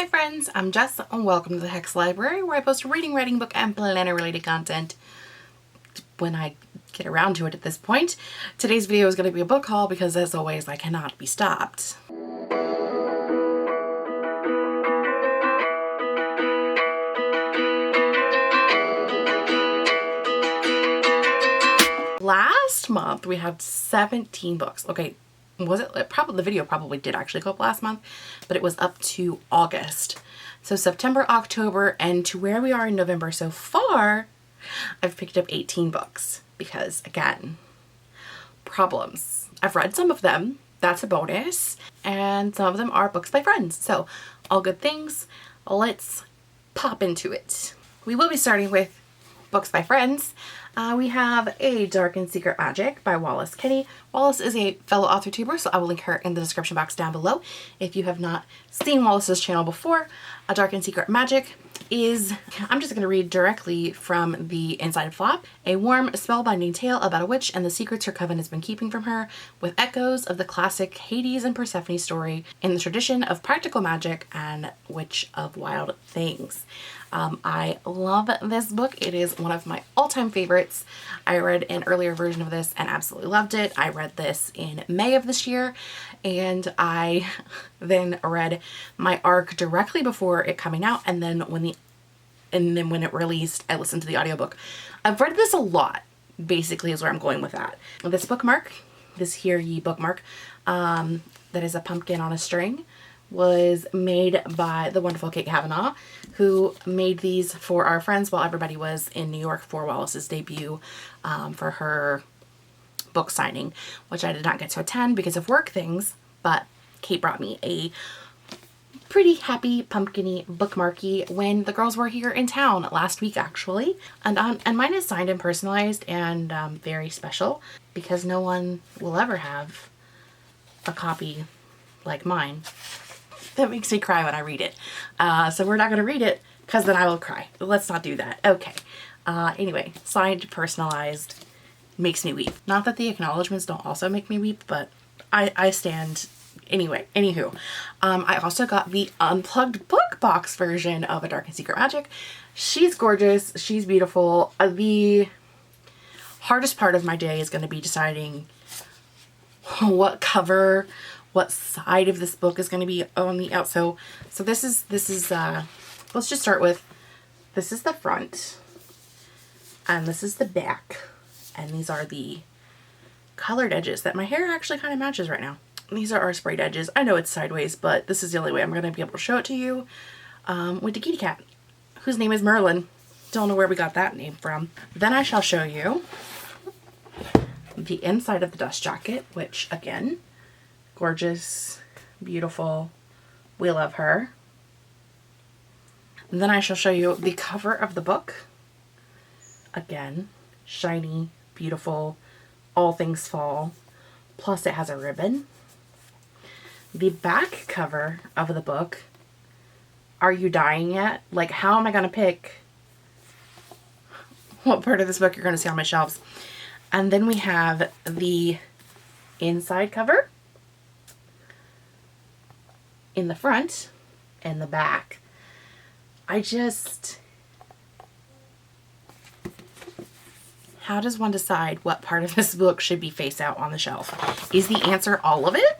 Hi friends, I'm Jess and welcome to the Hexed Library, where I post reading, writing, book, and planner related content when I get around to it at this point. Today's video is going to be a book haul because, as always, I cannot be stopped. Last month we had 17 books. Okay, was it probably, the video probably did actually go up last month, but it was up to August. So September, October, and to where we are in November so far, I've picked up 18 books because, again, problems. I've read some of them, that's a bonus, and some of them are books by friends. So all good things. Let's pop into it. We will be starting with books by friends. We have A Dark and Secret Magic by Wallace Kenny. Wallace is a fellow Authortuber, so I will link her in the description box down below. If you have not seen Wallace's channel before, A Dark and Secret Magic is, I'm just going to read directly from the inside flap. A warm, spellbinding tale about a witch and the secrets her coven has been keeping from her, with echoes of the classic Hades and Persephone story in the tradition of practical magic and Witch of Wild Things. I love this book. It is one of my all-time favorites. I read an earlier version of this and absolutely loved it. I read this in May of this year, and I then read my arc directly before it coming out, and then when it released, I listened to the audiobook. I've read this a lot, basically, is where I'm going with that. This bookmark, this Hear Ye bookmark, that is a pumpkin on a string, was made by the wonderful Kate Kavanaugh, who made these for our friends while everybody was in New York for Wallace's debut for her book signing, which I did not get to attend because of work things, but Kate brought me a pretty happy pumpkin-y bookmarky when the girls were here in town last week, actually. And mine is signed and personalized and very special because no one will ever have a copy like mine. That makes me cry when I read it. So we're not going to read it because then I will cry. Let's not do that. Okay. Anyway, signed, personalized, makes me weep. Not that the acknowledgements don't also make me weep, but I stand. Anyway, anywho. I also got the unplugged book box version of A Dark and Secret Magic. She's gorgeous. She's beautiful. The hardest part of my day is going to be deciding what cover, what side of this book is going to be on the out. So this is let's just start with, this is the front and this is the back, and these are the colored edges that my hair actually kind of matches right now. These are our sprayed edges. I know it's sideways, but this is the only way I'm going to be able to show it to you. With the kitty cat, whose name is Merlin. Don't know where we got that name from. Then I shall show you the inside of the dust jacket, which, again, gorgeous, beautiful, we love her. And then I shall show you the cover of the book. Again, shiny, beautiful, all things fall, plus it has a ribbon. The back cover of the book, are you dying yet? Like, how am I going to pick what part of this book you're going to see on my shelves? And then we have the inside cover in the front and the back. How does one decide what part of this book should be face out on the shelf? Is the answer all of it?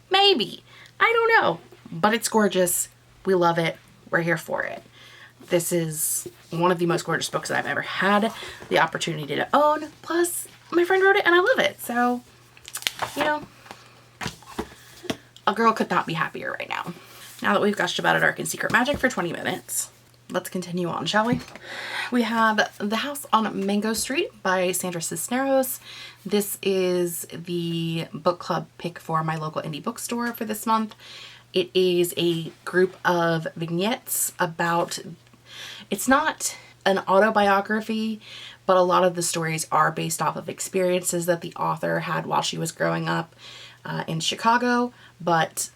Maybe. I don't know. But it's gorgeous. We love it. We're here for it. This is one of the most gorgeous books that I've ever had the opportunity to own. Plus, my friend wrote it and I love it. So, you know, a girl could not be happier right now. Now that we've gushed about A Dark and Secret Magic for 20 minutes, let's continue on, shall we? We have The House on Mango Street by Sandra Cisneros. This is the book club pick for my local indie bookstore for this month. It is a group of vignettes about, it's not an autobiography, but a lot of the stories are based off of experiences that the author had while she was growing up in Chicago, but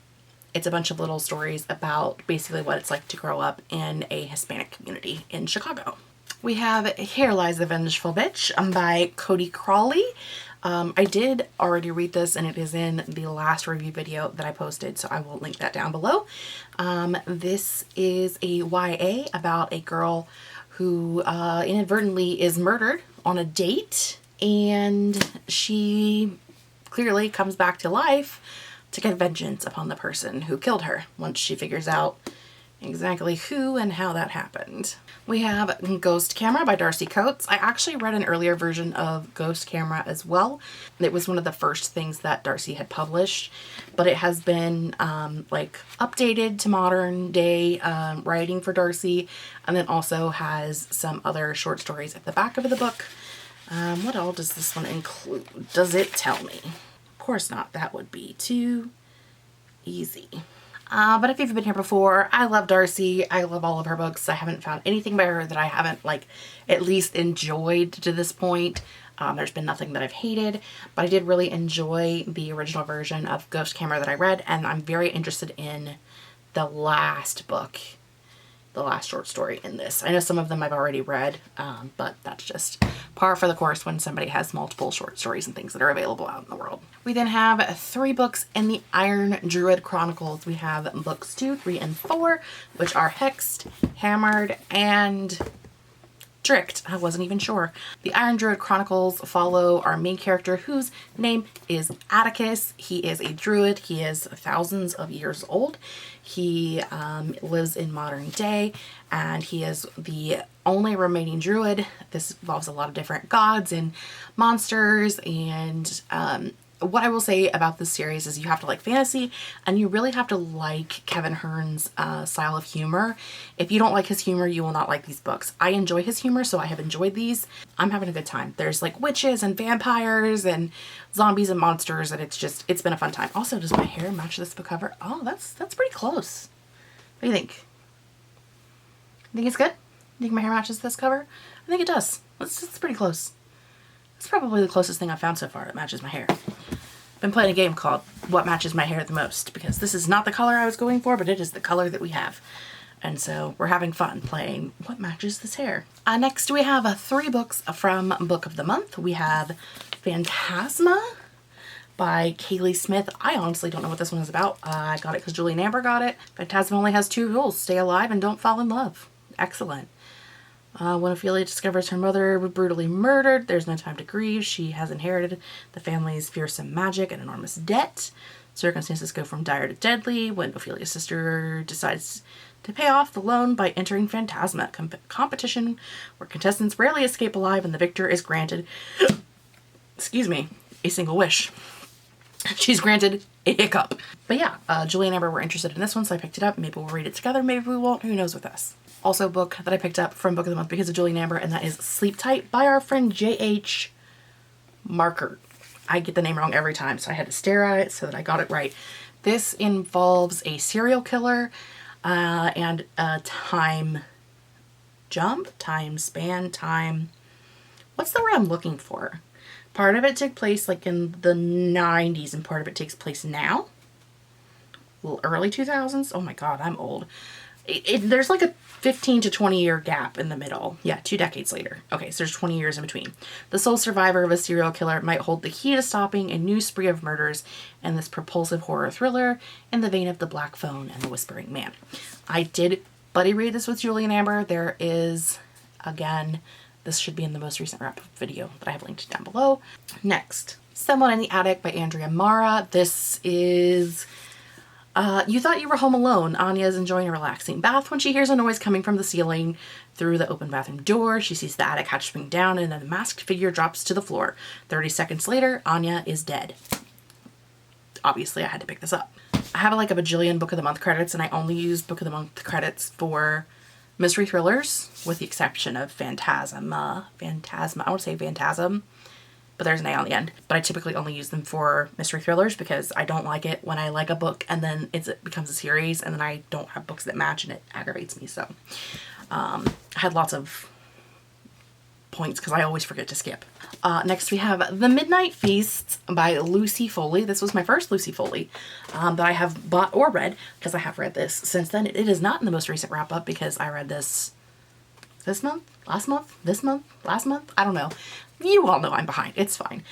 it's a bunch of little stories about basically what it's like to grow up in a Hispanic community in Chicago. We have Here Lies the Vengeful Bitch by Cody Crawley. I did already read this, and it is in the last review video that I posted, so I will link that down below. This is a YA about a girl who inadvertently is murdered on a date, and she clearly comes back to life to get vengeance upon the person who killed her once she figures out exactly who and how that happened. We have Ghost Camera by Darcy Coates. I actually read an earlier version of Ghost Camera as well. It was one of the first things that Darcy had published, but it has been like updated to modern day writing for Darcy, and then also has some other short stories at the back of the book. What all does this one include? Does it tell me? Of course not. That would be too easy. But if you've been here before, I love Darcy. I love all of her books. I haven't found anything by her that I haven't like at least enjoyed to this point. There's been nothing that I've hated, but I did really enjoy the original version of Ghost Camera that I read, and I'm very interested in the last book, the last short story in this. I know some of them I've already read, but that's just par for the course when somebody has multiple short stories and things that are available out in the world. We then have 3 books in the Iron Druid Chronicles. We have books 2, 3, and 4, which are Hexed, Hammered, and Tricked. I wasn't even sure. The Iron Druid Chronicles follow our main character, whose name is Atticus. He is a druid. He is thousands of years old. He lives in modern day, and he is the only remaining druid. This involves a lot of different gods and monsters, and what I will say about this series is you have to like fantasy, and you really have to like Kevin Hearn's style of humor. If you don't like his humor, you will not like these books. I enjoy his humor, so I have enjoyed these. I'm having a good time. There's like witches and vampires and zombies and monsters, and it's been a fun time. Also, does my hair match this book cover? Oh, that's pretty close. What do you think? You think it's good? You think my hair matches this cover? I think it does. It's pretty close. It's probably the closest thing I've found so far that matches my hair. I've been playing a game called What Matches My Hair the Most, because this is not the color I was going for, but it is the color that we have. And so we're having fun playing what matches this hair. Next we have 3 books from Book of the Month. We have Phantasma by Kaylee Smith. I honestly don't know what this one is about. I got it because Julie and Amber got it. Phantasma only has 2 rules: stay alive and don't fall in love. Excellent. When Ophelia discovers her mother was brutally murdered, there's no time to grieve. She has inherited the family's fearsome magic and enormous debt. Circumstances go from dire to deadly when Ophelia's sister decides to pay off the loan by entering Phantasma, competition where contestants rarely escape alive, and the victor is granted, excuse me, a single wish. She's granted a hiccup. But yeah, Julie and Amber were interested in this one, so I picked it up. Maybe we'll read it together, maybe we won't. Who knows with us. Also a book that I picked up from Book of the Month because of Julie and Amber, and that is Sleep Tight by our friend J.H. Marker. I get the name wrong every time, so I had to stare at it so that I got it right. This involves a serial killer and a time jump, time span, time... What's the word I'm looking for? Part of it took place like in the 90s and part of it takes place now. Well, early 2000s? Oh my god, I'm old. There's like a 15 to 20 year gap in the middle. Yeah, 2 decades later. Okay, so there's 20 years in between. The sole survivor of a serial killer might hold the key to stopping a new spree of murders in this propulsive horror thriller in the vein of The Black Phone and The Whispering Man. I did buddy read this with Julie and Amber. There is, again, this should be in the most recent wrap video that I have linked down below. Next, Someone in the Attic by Andrea Mara. This is... you thought you were home alone. Anya is enjoying a relaxing bath when she hears a noise coming from the ceiling. Through the open bathroom door, she sees the attic hatch swing down and then the masked figure drops to the floor. 30 seconds later, Anya is dead. Obviously, I had to pick this up. I have like a bajillion Book of the Month credits, and I only use Book of the Month credits for mystery thrillers, with the exception of Phantasma. I want to say Phantasm, but there's an A on the end. But I typically only use them for mystery thrillers because I don't like it when I like a book and then it becomes a series and then I don't have books that match and it aggravates me. So I had lots of points because I always forget to skip. Next we have The Midnight Feast by Lucy Foley. This was my first Lucy Foley that I have bought or read, because I have read this since then. It is not in the most recent wrap up because I read this this month, last month, this month, last month. I don't know. You all know I'm behind. It's fine.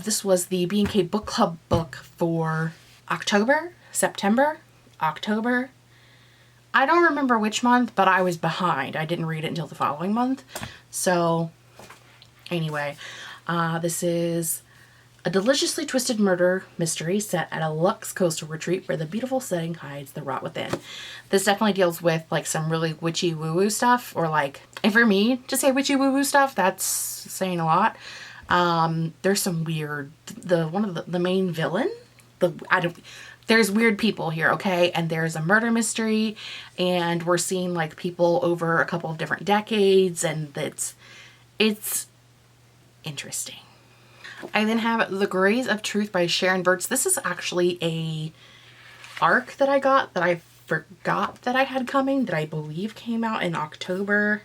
This was the B&K Book Club book for October, September, October. I don't remember which month, but I was behind. I didn't read it until the following month. So anyway, this is a deliciously twisted murder mystery set at a luxe coastal retreat where the beautiful setting hides the rot within. This definitely deals with like some really witchy woo-woo stuff, or like, and for me to say witchy woo-woo stuff, that's saying a lot. There's some weird, the main villain, there's weird people here, okay? And there's a murder mystery, and we're seeing like people over a couple of different decades, and it's interesting. I then have The Grays of Truth by Sharon Burtz. This is actually a arc that I got that I forgot that I had coming, that I believe came out in October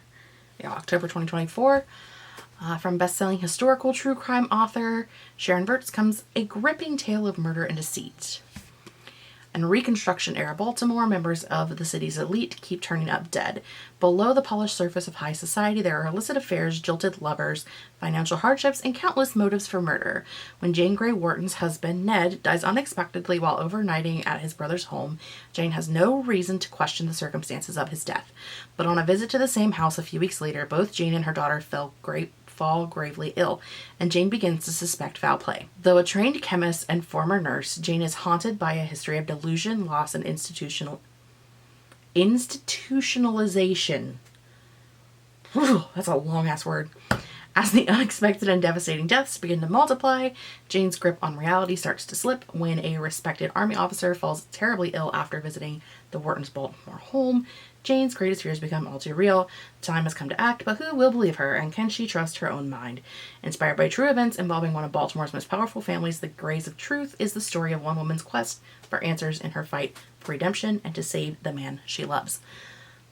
2024. From best-selling historical true crime author Sharon Burtz comes a gripping tale of murder and deceit. In Reconstruction-era Baltimore, members of the city's elite keep turning up dead. Below the polished surface of high society, there are illicit affairs, jilted lovers, financial hardships, and countless motives for murder. When Jane Grey Wharton's husband, Ned, dies unexpectedly while overnighting at his brother's home, Jane has no reason to question the circumstances of his death. But on a visit to the same house a few weeks later, both Jane and her daughter fall gravely ill, and Jane begins to suspect foul play. Though a trained chemist and former nurse, Jane is haunted by a history of delusion, loss, and institutionalization. Whew, that's a long-ass word. As the unexpected and devastating deaths begin to multiply, Jane's grip on reality starts to slip when a respected army officer falls terribly ill after visiting the Whartons' Baltimore home. Jane's greatest fears become all too real. Time has come to act, but who will believe her, and can she trust her own mind? Inspired by true events involving one of Baltimore's most powerful families, The Grays of Truth is the story of one woman's quest for answers in her fight for redemption and to save the man she loves.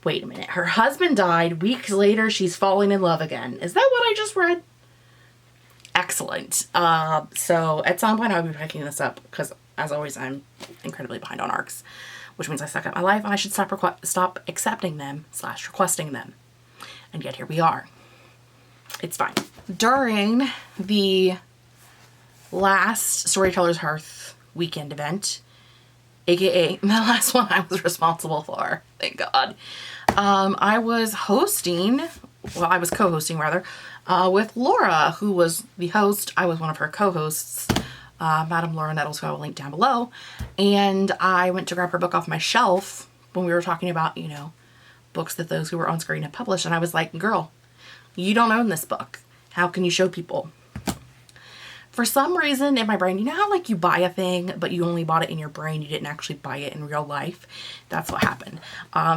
Wait a minute. Her husband died. Weeks later, she's falling in love again. Is that what I just read? Excellent. So at some point, I'll be picking this up because, as always, I'm incredibly behind on arcs, which means I suck at my life and I should stop accepting them / requesting them. And yet here we are. It's fine. During the last Storyteller's Hearth weekend event, aka the last one I was responsible for, thank God, I was co-hosting rather, with Laura, who was the host. I was one of her co-hosts, Madam Laura Nettles, who I will link down below. And I went to grab her book off my shelf when we were talking about, you know, books that those who were on screen had published. And I was like, girl, you don't own this book. How can you show people? For some reason in my brain, you know how like you buy a thing, but you only bought it in your brain, you didn't actually buy it in real life? That's what happened.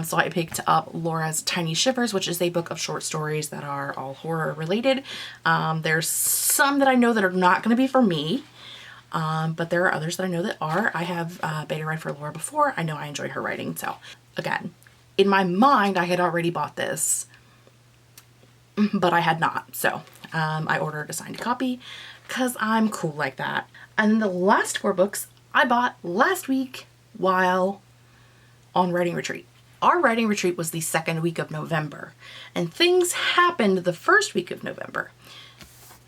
So I picked up Laura's Tiny Shivers, which is a book of short stories that are all horror related. There's some that I know that are not going to be for me, but there are others that I know that are. I have beta read for Laura before. I know I enjoy her writing. So again, in my mind, I had already bought this, but I had not. So I ordered a signed copy, because I'm cool like that. And the last 4 books I bought last week while on writing retreat. Our writing retreat was the 2nd week of November, and things happened the 1st week of November.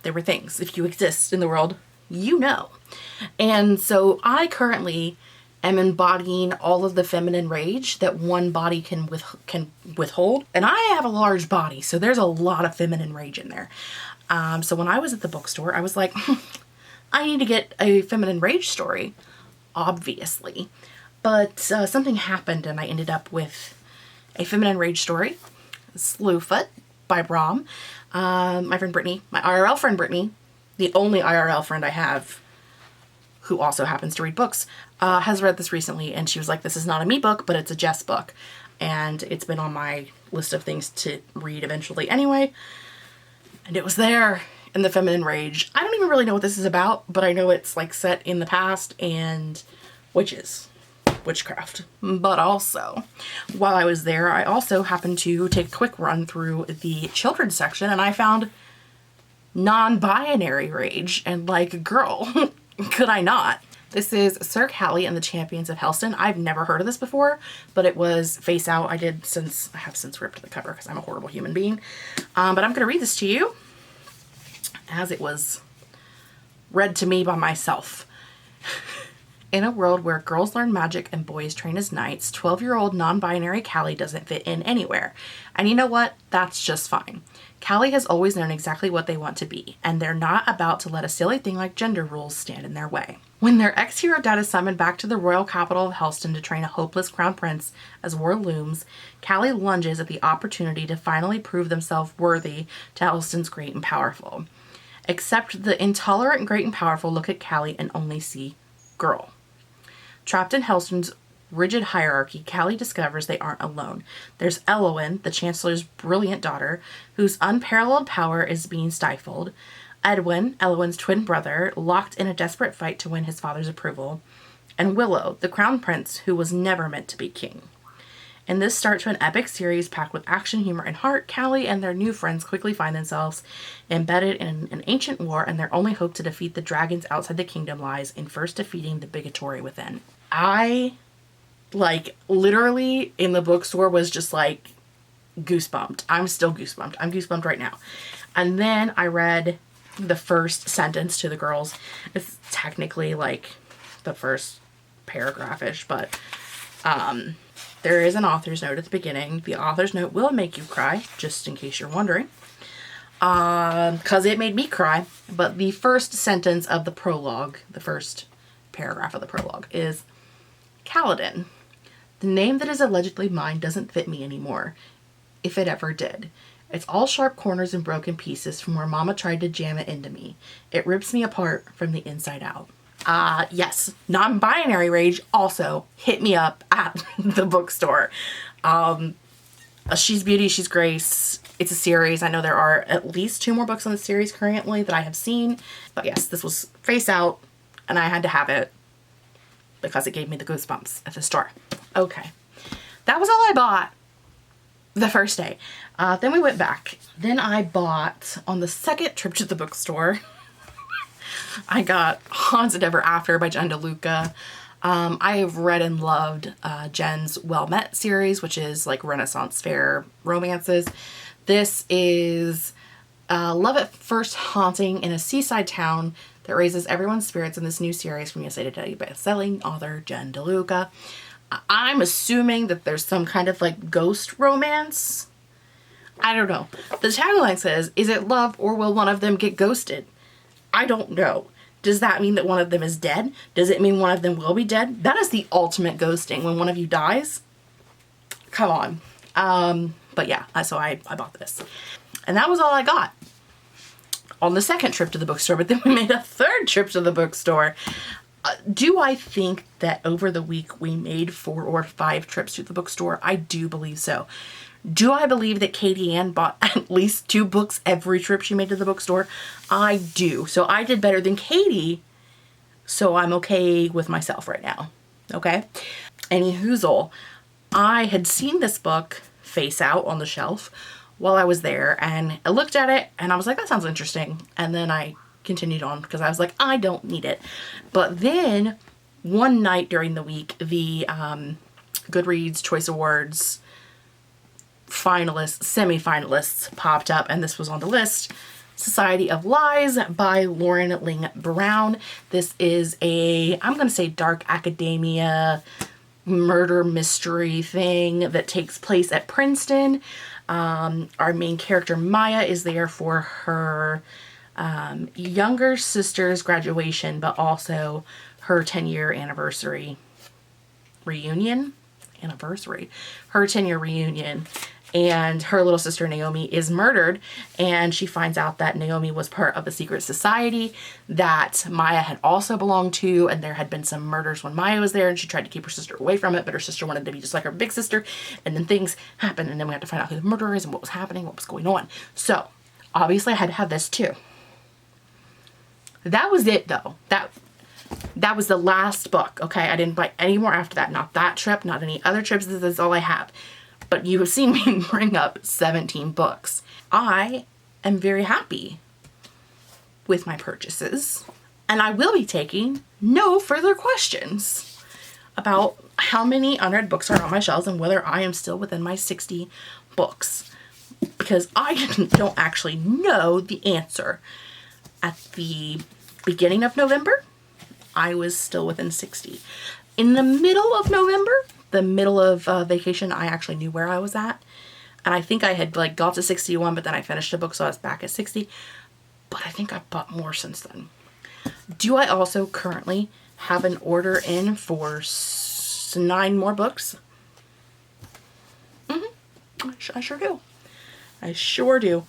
There were things. If you exist in the world, you know. And so I currently am embodying all of the feminine rage that one body can withhold. And I have a large body, so there's a lot of feminine rage in there. So when I was at the bookstore, I was like, I need to get a feminine rage story, obviously. But something happened and I ended up with a feminine rage story, Slewfoot by Brom. My friend Brittany, my IRL friend Brittany, the only IRL friend I have who also happens to read books, has read this recently, and she was like, this is not a me book, but it's a Jess book. And it's been on my list of things to read eventually anyway. And it was there in the feminine rage. I don't even really know what this is about, but I know it's like set in the past and witchcraft. But also, while I was there, I also happened to take a quick run through the children's section, and I found non-binary rage. And like, girl, could I not? This is Sir Callie and the Champions of Helston. I've never heard of this before, but it was Face Out. I have since ripped the cover because I'm a horrible human being. But I'm going to read this to you as it was read to me by myself. In a world where girls learn magic and boys train as knights, 12-year-old non-binary Callie doesn't fit in anywhere. And you know what? That's just fine. Callie has always known exactly what they want to be, and they're not about to let a silly thing like gender rules stand in their way. When their ex-hero dad is summoned back to the royal capital of Helston to train a hopeless crown prince as war looms, Callie lunges at the opportunity to finally prove themselves worthy to Helston's great and powerful. Except the intolerant great and powerful look at Callie and only see girl. Trapped in Helston's rigid hierarchy, Callie discovers they aren't alone. There's Elowyn, the Chancellor's brilliant daughter, whose unparalleled power is being stifled. Edwin, Elowyn's twin brother, locked in a desperate fight to win his father's approval. And Willow, the crown prince, who was never meant to be king. In this start to an epic series packed with action, humor, and heart, Callie and their new friends quickly find themselves embedded in an ancient war, and their only hope to defeat the dragons outside the kingdom lies in first defeating the bigotry within. I, literally in the bookstore was just goosebumped. I'm still goosebumped. I'm goosebumped right now. And then I read the first sentence to the girls. It's technically the first paragraph-ish, but there is an author's note at the beginning. The author's note will make you cry, just in case you're wondering. Because it made me cry. But the first sentence of the prologue, the first paragraph of the prologue, is Kaladin. The name that is allegedly mine doesn't fit me anymore, if it ever did. It's all sharp corners and broken pieces from where Mama tried to jam it into me. It rips me apart from the inside out. Yes, non-binary rage also hit me up at the bookstore. She's Beauty, She's Grace. It's a series. I know there are at least 2 more books on the series currently that I have seen. But yes, this was Face Out, and I had to have it because it gave me the goosebumps at the store. Okay, that was all I bought the first day. Then we went back. Then I bought, on the second trip to the bookstore, I got Haunted Ever After by Jen DeLuca. I have read and loved Jen's Well Met series, which is Renaissance fair romances. This is love at first haunting in a seaside town that raises everyone's spirits in this new series from USA Today best-selling author Jen DeLuca. I'm assuming that there's some kind of ghost romance. I don't know. The tagline says, "Is it love or will one of them get ghosted?" I don't know. Does that mean that one of them is dead? Does it mean one of them will be dead? That is the ultimate ghosting, when one of you dies. Come on. But yeah, so I bought this. And that was all I got on the second trip to the bookstore. But then we made a third trip to the bookstore. Do I think that over the week we made 4 or 5 trips to the bookstore? I do believe so. Do I believe that Katie Ann bought at least 2 books every trip she made to the bookstore? I do. So I did better than Katie. So I'm okay with myself right now. Okay? Any hoozle. I had seen this book, Face Out, on the shelf while I was there. And I looked at it and I was like, that sounds interesting. And then I continued on because I was like, I don't need it. But then one night during the week, the Goodreads Choice Awards finalists, semi-finalists popped up, and this was on the list. Society of Lies by Lauren Ling Brown. This is I'm going to say dark academia murder mystery thing that takes place at Princeton. Our main character Maya is there for her younger sister's graduation, but also her 10-year anniversary reunion. Her 10-year reunion. And her little sister Naomi is murdered, and she finds out that Naomi was part of a secret society that Maya had also belonged to, and there had been some murders when Maya was there, and she tried to keep her sister away from it, but her sister wanted to be just like her big sister, and then things happened, and then we had to find out who the murderer is and what was happening, what was going on. So, obviously I had to have this too. That was it though. That was the last book, okay? I didn't buy any more after that. Not that trip, not any other trips. This is all I have. But you have seen me bring up 17 books. I am very happy with my purchases. And I will be taking no further questions about how many unread books are on my shelves and whether I am still within my 60 books, because I don't actually know the answer. At the beginning of November, I was still within 60. In the middle of November, the middle of vacation, I actually knew where I was at. And I think I had like got to 61, but then I finished a book, so I was back at 60. But I think I've bought more since then. Do I also currently have an order in for 9 more books? I sure do. I sure do.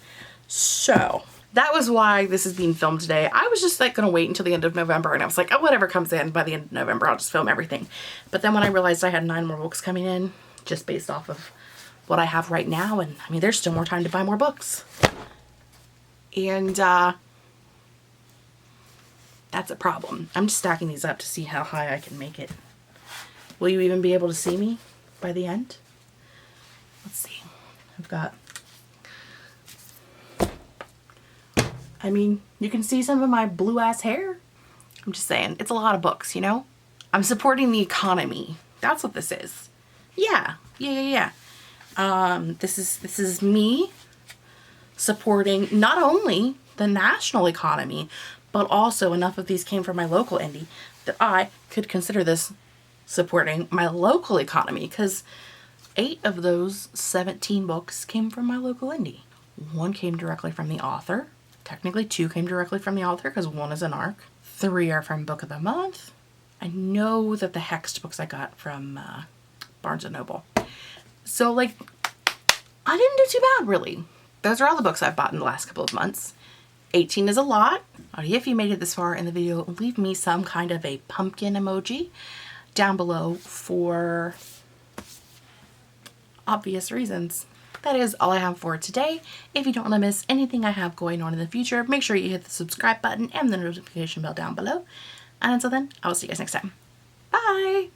So that was why this is being filmed today. I was just like going to wait until the end of November, and I was like, oh, whatever comes in by the end of November, I'll just film everything. But then when I realized I had 9 more books coming in, just based off of what I have right now, and I mean, there's still more time to buy more books. And that's a problem. I'm just stacking these up to see how high I can make it. Will you even be able to see me by the end? Let's see. I've got, I mean, you can see some of my blue ass hair. I'm just saying, it's a lot of books, you know? I'm supporting the economy. That's what this is. Yeah. This is me supporting not only the national economy, but also enough of these came from my local indie that I could consider this supporting my local economy, because 8 of those 17 books came from my local indie. 1 came directly from the author. Technically 2 came directly from the author because 1 is an ARC. 3 are from Book of the Month. I know that the Hexed books I got from Barnes & Noble. So like, I didn't do too bad really. Those are all the books I've bought in the last couple of months. 18 is a lot. If you made it this far in the video, leave me some kind of a pumpkin emoji down below for obvious reasons. That is all I have for today. If you don't want to miss anything I have going on in the future, make sure you hit the subscribe button and the notification bell down below. And until then, I will see you guys next time. Bye!